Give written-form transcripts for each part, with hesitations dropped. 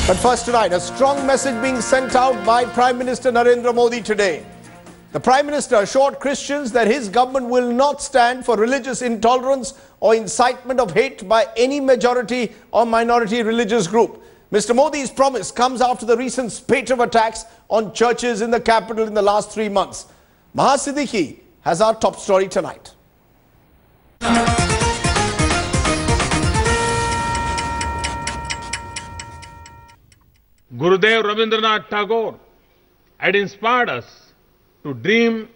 But first tonight, a strong message being sent out by Prime Minister Narendra Modi today. The Prime Minister assured Christians that his government will not stand for religious intolerance or incitement of hate by any majority or minority religious group. Mr. Modi's promise comes after the recent spate of attacks on churches in the capital in the last 3 months. Maha Siddiqui has our top story tonight. Gurudev Rabindranath Tagore had inspired us to dream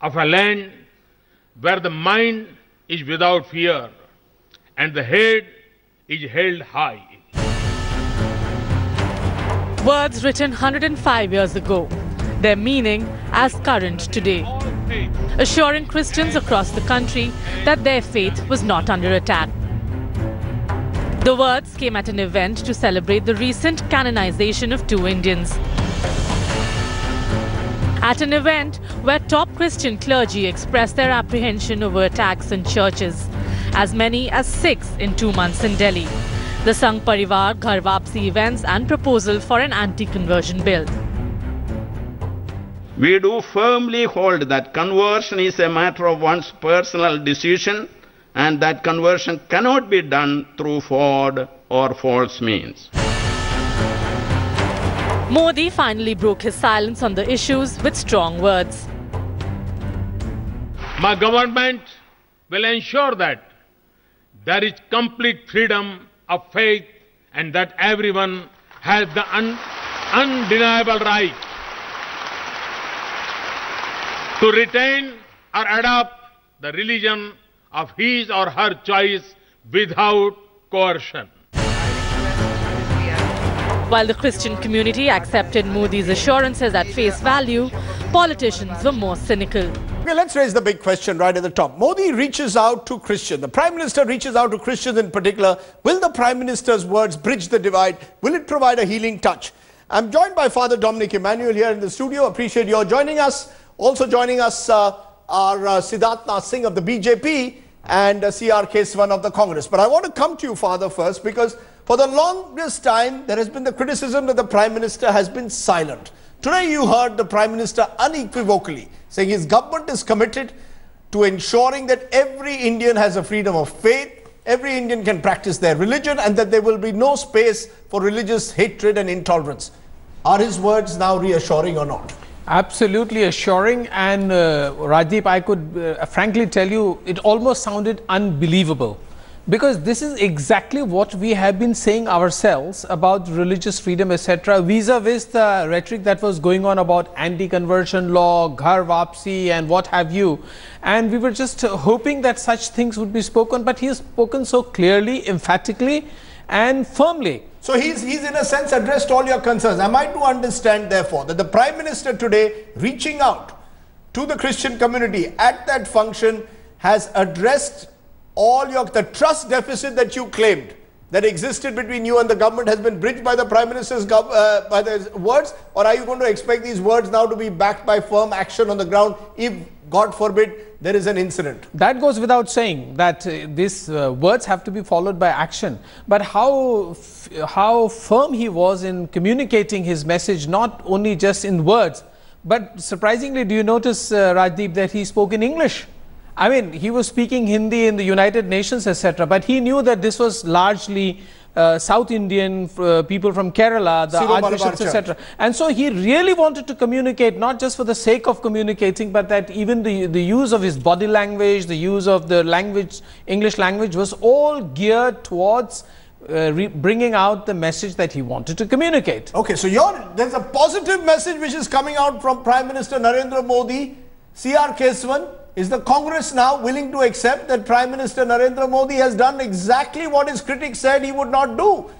of a land where the mind is without fear and the head is held high. Words written 105 years ago, their meaning as current today, assuring Christians across the country that their faith was not under attack. The words came at an event to celebrate the recent canonization of 2 Indians. At an event where top Christian clergy expressed their apprehension over attacks on churches, as many as 6 in 2 months in Delhi. The Sangh Parivar, Ghar Vapsi events and proposal for an anti-conversion bill. We do firmly hold that conversion is a matter of one's personal decision and that conversion cannot be done through fraud or false means. Modi finally broke his silence on the issues with strong words. My government will ensure that there is complete freedom of faith and that everyone has the undeniable right to retain or adopt the religion of his or her choice without coercion. While the Christian community accepted Modi's assurances at face value, politicians were more cynical. Okay, let's raise the big question right at the top. Modi reaches out to Christians. The Prime Minister reaches out to Christians in particular. Will the Prime Minister's words bridge the divide? Will it provide a healing touch? I'm joined by Father Dominic Emmanuel here in the studio. Appreciate your joining us. Also joining us are Siddharth Singh of the BJP and C.R. Keswan of the Congress. But I want to come to you, Father, first, because for the longest time, there has been the criticism that the Prime Minister has been silent. Today, you heard the Prime Minister unequivocally saying his government is committed to ensuring that every Indian has a freedom of faith, every Indian can practice their religion, and that there will be no space for religious hatred and intolerance. Are his words now reassuring or not? Absolutely assuring, and Rajdeep, I could frankly tell you, it almost sounded unbelievable. Because this is exactly what we have been saying ourselves about religious freedom, etc. vis-a-vis the rhetoric that was going on about anti-conversion law, Ghar Vapsi and what have you. And we were just hoping that such things would be spoken, but he has spoken so clearly, emphatically and firmly. So he's in a sense addressed all your concerns. Am I to understand therefore that the Prime Minister today reaching out to the Christian community at that function has addressed all the trust deficit that you claimed that existed between you and the government has been bridged by the Prime Minister's by the words? Or are you going to expect these words now to be backed by firm action on the ground if, God forbid, there is an incident? That goes without saying that these words have to be followed by action. But how firm he was in communicating his message, not only just in words, but surprisingly, do you notice, Rajdeep, that he spoke in English? I mean, he was speaking Hindi in the United Nations, etc. But he knew that this was largely South Indian people from Kerala, the archbishops, etc. And so he really wanted to communicate, not just for the sake of communicating, but that even the use of his body language, the use of the language, English language, was all geared towards bringing out the message that he wanted to communicate. Okay, so there's a positive message which is coming out from Prime Minister Narendra Modi. C.R. Keswan, is the Congress now willing to accept that Prime Minister Narendra Modi has done exactly what his critics said he would not do?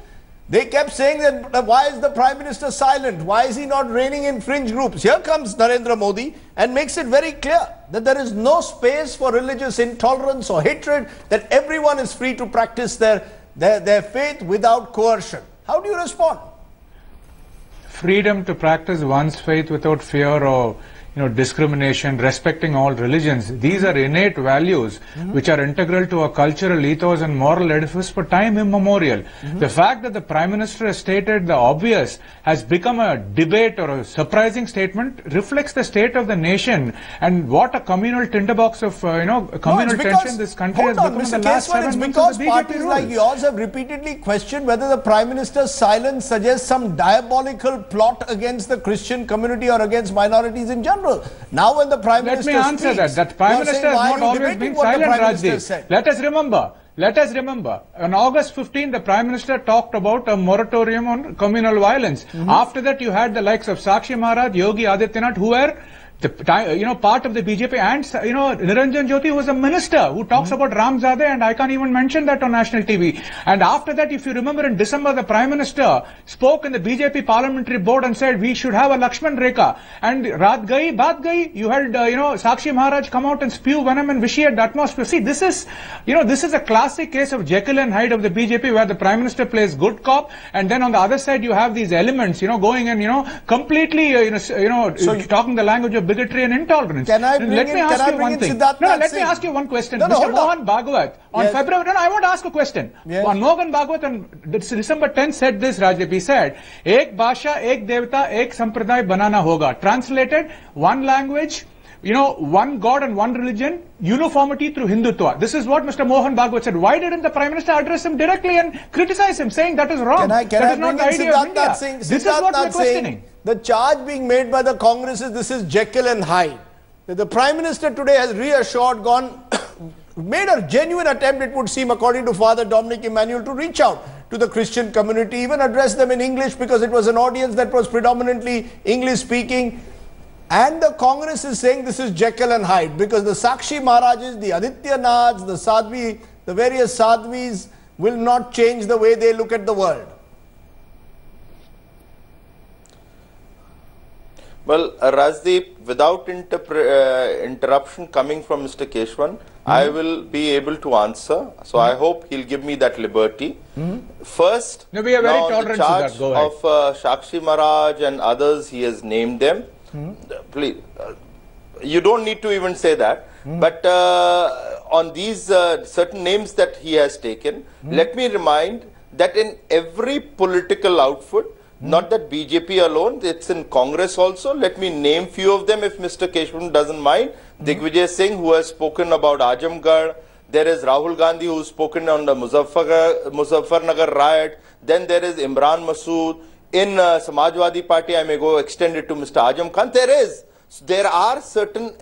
They kept saying that why is the Prime Minister silent? Why is he not reining in fringe groups? Here comes Narendra Modi and makes it very clear that there is no space for religious intolerance or hatred, that everyone is free to practice their faith without coercion. How do you respond? Freedom to practice one's faith without fear or discrimination, respecting all religions. These are innate values which are integral to a cultural ethos and moral edifice for time immemorial. The fact that the Prime Minister has stated the obvious has become a debate or a surprising statement reflects the state of the nation and what a communal tinderbox of communal tension this country has become in the last 7 months of the BJP parties rule. like yours have repeatedly questioned whether the Prime Minister's silence suggests some diabolical plot against the Christian community or against minorities in general. Now when the Prime Minister Let me answer speaks, that. Prime Minister has not always been silent, Rajdeep. Let us remember, on August 15, the Prime Minister talked about a moratorium on communal violence. After that, you had the likes of Sakshi Maharaj, Yogi Adityanath, who were part of the BJP, and Niranjan Jyoti, who was a minister who talks about Ramzadeh, and I can't even mention that on national TV. And after that, if you remember, in December, the Prime Minister spoke in the BJP parliamentary board and said we should have a Lakshman Rekha. And Raat Gai, Baat Gai, you had Sakshi Maharaj come out and spew venom and vitiate the atmosphere. See, this is a classic case of Jekyll and Hyde of the BJP, where the Prime Minister plays good cop, and then on the other side you have these elements, going and completely talking the language of bigotry and intolerance. Let me ask you one thing. Let me ask you one question. Mr. Mohan Bhagwat, on February, I want to ask a question. On Mohan Bhagwat on December 10th said this, Rajdeep, he said, Ek Bhasha, Ek Devta, Ek Sampraday Banana Hoga. Translated, one language, one God and one religion, uniformity through Hindutva. This is what Mr. Mohan Bhagwat said. Why didn't the Prime Minister address him directly and criticize him, saying that is wrong? That is not the idea of India. This is what we are questioning. The charge being made by the Congress is this is Jekyll and Hyde. The Prime Minister today has reassured, made a genuine attempt, it would seem, according to Father Dominic Emmanuel, to reach out to the Christian community, even address them in English, because it was an audience that was predominantly English speaking. And the Congress is saying this is Jekyll and Hyde, because the Sakshi Maharajas, the Adityanaths, the various Sadhvis will not change the way they look at the world. Well, Rajdeep, without interruption coming from Mr. Keshwan, I will be able to answer. So I hope he'll give me that liberty. First, no, we are very tolerant the charge to that. of Sakshi Maharaj and others, he has named them. Please, you don't need to even say that. But on these certain names that he has taken, let me remind that in every political outfit, not that BJP alone, it's in Congress also. Let me name few of them if Mr. Keshwan doesn't mind. Digvijay Singh, who has spoken about Ajamgarh. There is Rahul Gandhi, who's spoken on the Muzaffarnagar riot. Then there is Imran Masood. In Samajwadi Party, I may go extend it to Mr. Ajam Khan. There are certain,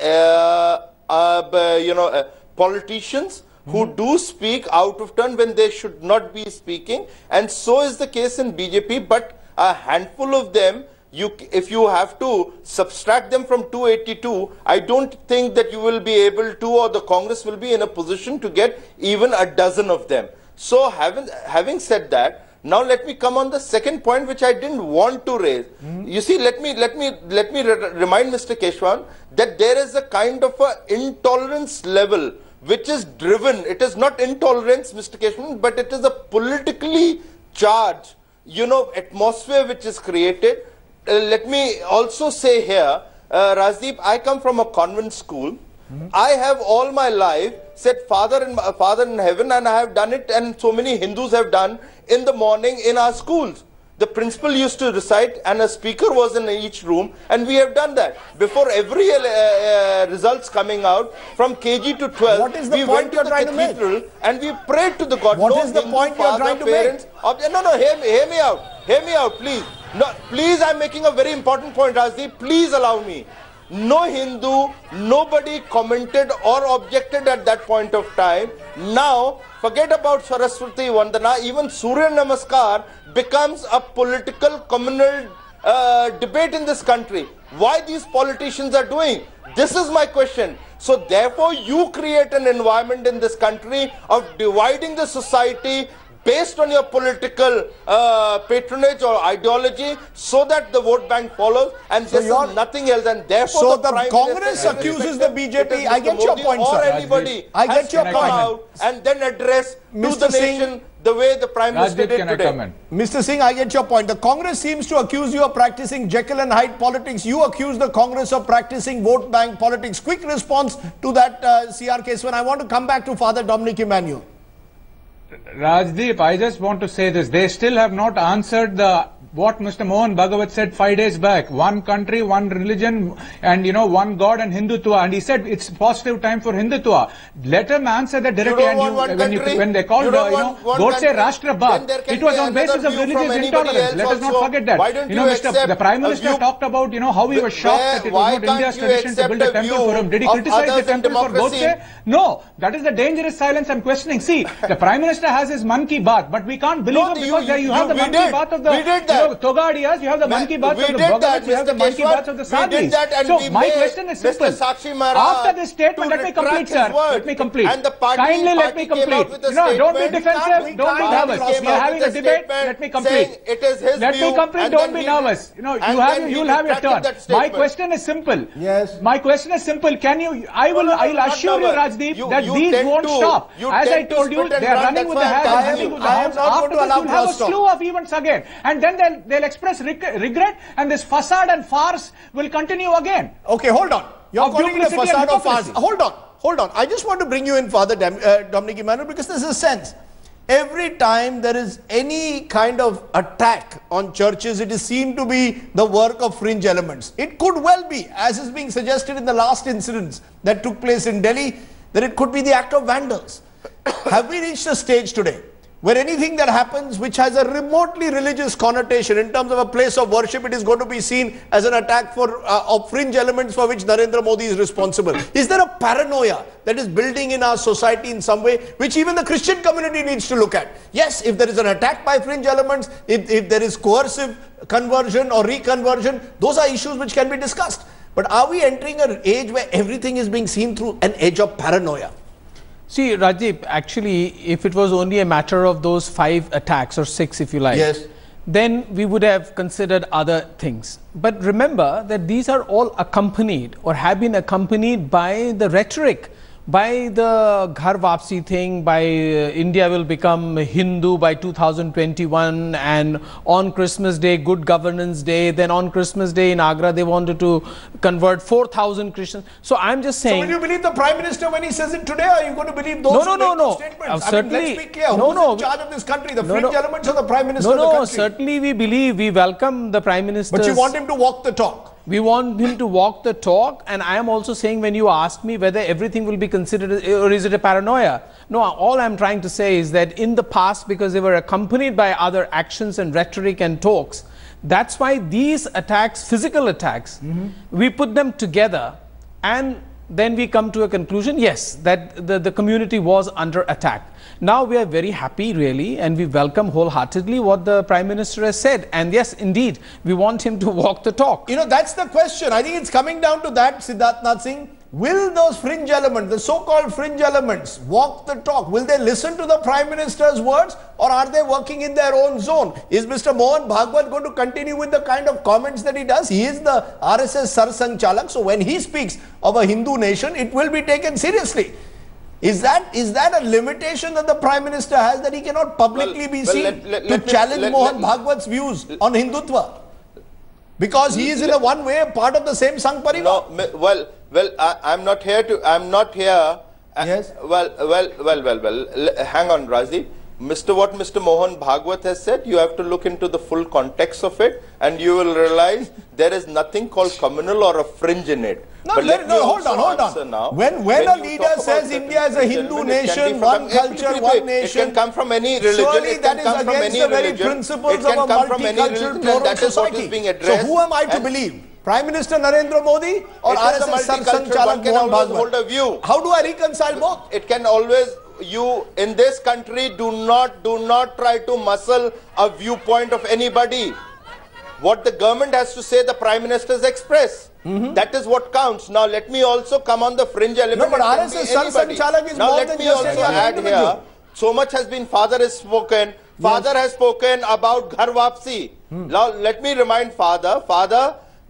politicians who do speak out of turn when they should not be speaking. And so is the case in BJP. But a handful of them, if you have to subtract them from 282, I don't think that you will be able to, or the Congress will be in a position to get even a dozen of them. So having said that, now let me come on the second point, which I didn't want to raise. You see, let me remind Mr. Keshwan that there is a kind of a intolerance level which is driven. It is not intolerance, Mr. Keshwan, but it is a politically charged atmosphere which is created. Let me also say here, Rajdeep, I come from a convent school. I have all my life said Father in heaven, and I have done it, and so many Hindus have done in the morning in our schools. The principal used to recite, and a speaker was in each room, and we have done that. Before every results coming out, from KG to 12, we went to the cathedral and we prayed to the God. What is the point you are trying to make? No, hear me out. Hear me out, please. No, please, I'm making a very important point, Rajdeep. Please allow me. No Hindu, nobody commented or objected at that point of time. Now, forget about Saraswati Vandana, even Surya Namaskar becomes a political communal debate in this country. Why these politicians are doing? This is my question. So therefore, you create an environment in this country of dividing the society based on your political patronage or ideology, so that the vote bank follows, and so this is nothing else. And therefore, so the Congress accuses the BJP. I get your point, or sir. anybody I get your come point. out and then address to the nation the way the Prime Minister did today. Mr. Singh, I get your point. The Congress seems to accuse you of practicing Jekyll and Hyde politics. You accuse the Congress of practicing vote bank politics. Quick response to that, CR Keswan. I want to come back to Father Dominic Emmanuel. Rajdeep, I just want to say this. They still have not answered what Mr. Mohan Bhagwat said 5 days back. One country, one religion, and one God and Hindutva. And he said it's positive time for Hindutva. Let him answer that directly. When they called, Govt Rashtra Bhat, it was on basis of religious intolerance. Let us not forget that. The Prime Minister talked about, how he was shocked that it was not India's tradition to build a temple for him. Did he criticize the temple for Govt? No. That is the dangerous silence I'm questioning. See, the Prime Minister has his Man Ki Baat, but we can't believe him because you have the Man Ki Baat of the Togadiyas, you have the Man Ki Baat of the Bhagavats, you have the Man Ki Baat of the Sadhis. So my question is simple. After this statement, let me complete, sir. Let me complete. Kindly let me complete. Don't be defensive. Don't be nervous. We are having a debate. Let me complete. Let me complete. Don't be nervous. You'll have your turn. My question is simple. Yes. My question is simple. I'll assure you, Rajdeep, that these won't stop. As I told you, they are running with the hands. After this, you'll have a slew of events again. And then they'll express regret, and this facade and farce will continue again. Okay, hold on. You're calling it a facade of farce. Hold on. I just want to bring you in, Father Dominic Emmanuel, because there's a sense. Every time there is any kind of attack on churches, it is seen to be the work of fringe elements. It could well be, as is being suggested in the last incidents that took place in Delhi, that it could be the act of vandals. Have we reached a stage today where anything that happens which has a remotely religious connotation in terms of a place of worship, it is going to be seen as an attack of fringe elements for which Narendra Modi is responsible? Is there a paranoia that is building in our society in some way, which even the Christian community needs to look at? Yes, if there is an attack by fringe elements, if there is coercive conversion or reconversion, those are issues which can be discussed. But are we entering an age where everything is being seen through an edge of paranoia? See, Rajdeep, actually, if it was only a matter of those 5 attacks or 6, if you like, yes, then we would have considered other things. But remember that these are all accompanied or have been accompanied by the rhetoric, by the Ghar Vapsi thing, by India will become Hindu by 2021, and on Christmas Day, Good Governance Day, then on Christmas Day in Agra, they wanted to convert 4,000 Christians. So I'm just saying. So will you believe the Prime Minister when he says it today, or are you going to believe those No. statements? Certainly, let's be clear. Who's in charge of this country? The fringe elements or the Prime Minister of the country? Certainly we welcome the Prime Minister. But you want him to walk the talk. We want him to walk the talk, and I am also saying, when you ask me whether everything will be considered, or is it a paranoia? No, all I'm trying to say is that in the past, because they were accompanied by other actions and rhetoric and talks, that's why these attacks, physical attacks, we put them together, and then we come to a conclusion, yes, that the community was under attack. Now we are very happy, really, and we welcome wholeheartedly what the Prime Minister has said. And yes, indeed, we want him to walk the talk. That's the question. I think it's coming down to that, Siddharth Singh. Will those fringe elements, the so-called fringe elements, walk the talk? Will they listen to the Prime Minister's words, or are they working in their own zone? Is Mr. Mohan Bhagwat going to continue with the kind of comments that he does? He is the RSS Sarsanchalak, so when he speaks of a Hindu nation, it will be taken seriously. Is that a limitation that the Prime Minister has, that he cannot publicly be seen to challenge Mohan Bhagwat's views on Hindutva? Because he is in a one way part of the same Sangh Parivar. No, I'm not here. Yes. Hang on, Rajdeep. What Mr. Mohan Bhagwat has said, you have to look into the full context of it, and you will realize there is nothing called communal or a fringe in it. Hold on. Now. When a leader says India is a Hindu nation, one culture, one nation, it can come from any religion. Surely that is against the very principles of a multicultural plural society. So who am I to believe? Prime Minister Narendra Modi or RSS Sarsanchalak Mohan Bhagwat? How do I reconcile both? It can always. You in this country do not try to muscle a viewpoint of anybody. What the government has to say, the Prime Minister's express. That is what counts. Now let me also come on the fringe element. No, but RSS Sarsanchalak is more than just an add here. So much has been Father has spoken. Father has spoken about Ghar Vapsi. Now let me remind Father,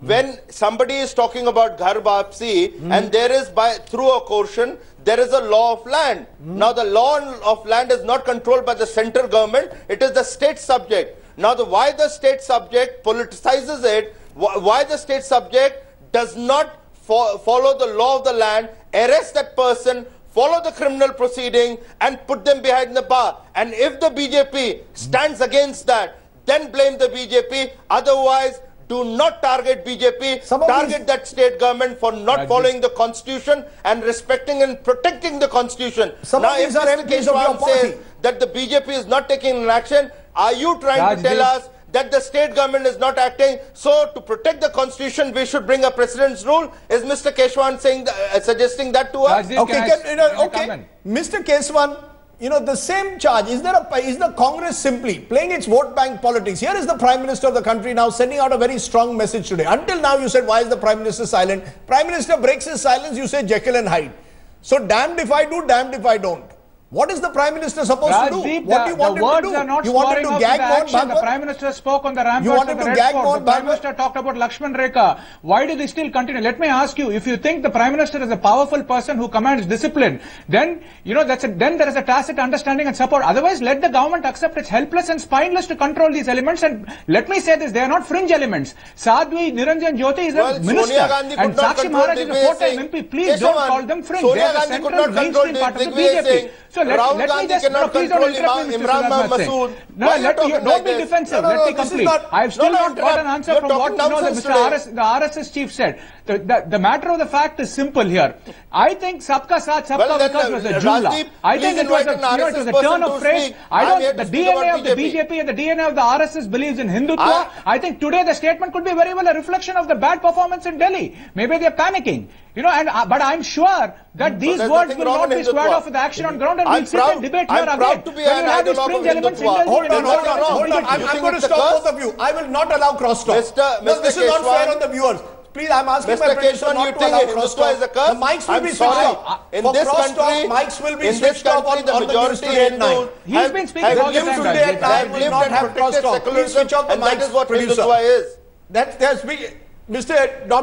when somebody is talking about Ghar Vapsi and there is through a coercion, there is a law of land. Now the law of land is not controlled by the central government, it is the state subject. Now why the state subject politicizes it, why the state subject does not follow the law of the land, arrest that person, follow the criminal proceeding and put them behind the bar. And if the BJP stands against that, then blame the BJP. Otherwise, do not target BJP, target that state government for not following the constitution and respecting and protecting the constitution. Now, if Mr. Keshwan says that the BJP is not taking an action, are you trying to tell us that the state government is not acting? So, to protect the constitution, we should bring a precedence rule? Is Mr. Keshwan saying suggesting that to us? Okay, Mr. Keshwan, the same charge, is the Congress simply playing its vote bank politics? Here is the Prime Minister of the country now sending out a very strong message today. Until now you said, why is the Prime Minister silent? Prime Minister breaks his silence, you say Jekyll and Hyde. So damned if I do, damned if I don't. What is the Prime Minister supposed to do? What do you want him to do? You want him to gag Mohun Bhagwat? The Prime Minister spoke on the ramparts of the Red Fort. The Prime Minister talked about Lakshman Rekha. Why do they still continue? Let me ask you, if you think the Prime Minister is a powerful person who commands discipline, then, then there is a tacit understanding and support. Otherwise, let the government accept it's helpless and spineless to control these elements. And let me say this, they are not fringe elements. Sadhvi Niranjan Jyoti is a minister. And Sakshi Maharaj is a four-time MP. Please don't call them fringe. They are the central mainstream part of the BJP. So let me just, please don't interrupt me, Mr. Masood. No, don't be defensive. Let me complete. I've still not got an answer from what the RSS chief said. The matter of the fact is simple here. I think Sabka Saath, Sabka Vikas was a jumla. I think it was a turn of phrase. The DNA of the BJP and the DNA of the RSS believes in Hindutva. I think today the statement could be very well a reflection of the bad performance in Delhi. Maybe they're panicking. But I'm sure that these words will not be squared off with action on ground, and we'll sit and debate here again. When you have these fringe elements, hold on. I'm going to stop both of you. I will not allow crosstalk. This is not fair on the viewers. Please, I'm asking my producer not to allow crosstalk. The mics will be switched off. For crosstalk, mics will be switched off on the news today at 9. He's been speaking all the time. Today at 9 will not have crosstalk. Please switch off the mics, producer.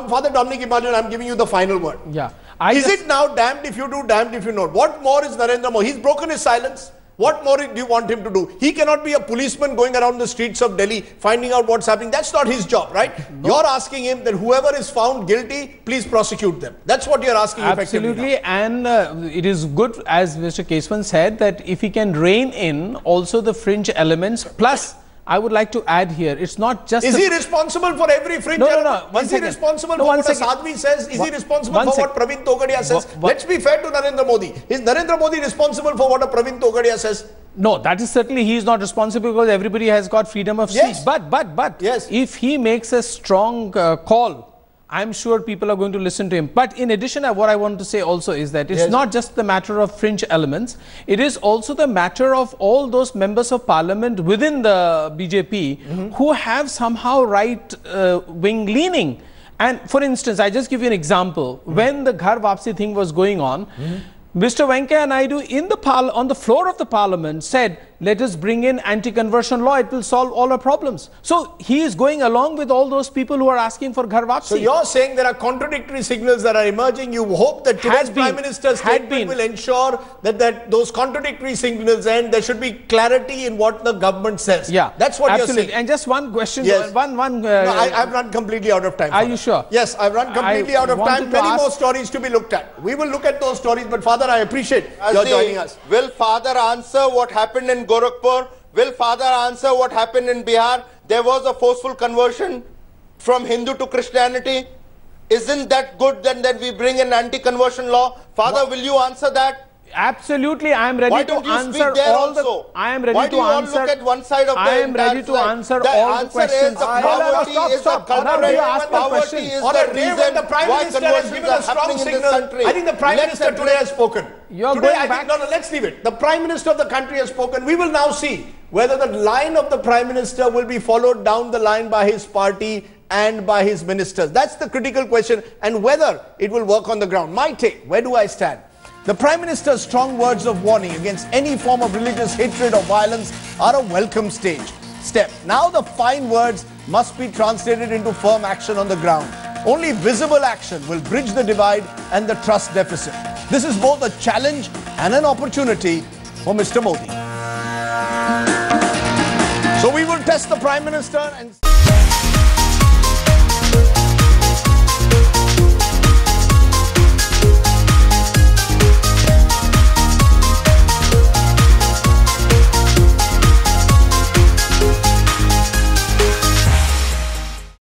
Father Dominic Immanuel, I'm giving you the final word. Yeah. Is it now damned if you do, damned if you don't? What more is Narendra Modi? He's broken his silence. What more do you want him to do? He cannot be a policeman going around the streets of Delhi finding out what's happening. That's not his job, right? No. You're asking him that whoever is found guilty, please prosecute them. That's what you're asking effectively. Absolutely. And it is good, as Mr. Keshwan said, that if he can rein in also the fringe elements, plus I would like to add here, it's not just... Is he responsible for every fringe element? Is he responsible for what Sadhvi says? Is he responsible for what Praveen Togadia says? Let's be fair to Narendra Modi. Is Narendra Modi responsible for what a Praveen Togadia says? No, that is certainly, he is not responsible because everybody has got freedom of speech. But if he makes a strong call, I'm sure people are going to listen to him. But in addition, what I want to say also is that it's not just the matter of fringe elements. It is also the matter of all those members of parliament within the BJP who have somehow right-wing leaning. And for instance, I just give you an example. When the Ghar Vapsi thing was going on, Mr. Venkaiah Naidu on the floor of the parliament said, let us bring in anti-conversion law, it will solve all our problems. So he is going along with all those people who are asking for Ghar Vapsi. So you're saying there are contradictory signals that are emerging. You hope that today's Prime Minister's statement will ensure that those contradictory signals end. There should be clarity in what the government says. Yeah, that's what you're saying. And just one question. Yes. I've run completely out of time. Are you sure? Yes, I've run completely out of time. Many more stories to be looked at. We will look at those stories. But Father, I appreciate your joining us. Will Father answer what happened in Gorakhpur? Will Father answer what happened in Bihar? There was a forceful conversion from Hindu to Christianity. Isn't that good then that we bring an anti-conversion law? Father, will you answer that? Absolutely, I am ready to answer all the. I am ready to answer. Look at one side of I am ready to answer all the questions. Poverty is the culprit. Poverty is the reason why conversions are happening in this country. I think the Prime Minister today has spoken. Let's leave it. The Prime Minister of the country has spoken. We will now see whether the line of the Prime Minister will be followed down the line by his party and by his ministers. That's the critical question, and whether it will work on the ground. My take, where do I stand? The Prime Minister's strong words of warning against any form of religious hatred or violence are a welcome step. Now the fine words must be translated into firm action on the ground. Only visible action will bridge the divide and the trust deficit. This is both a challenge and an opportunity for Mr. Modi. So we will test the Prime Minister and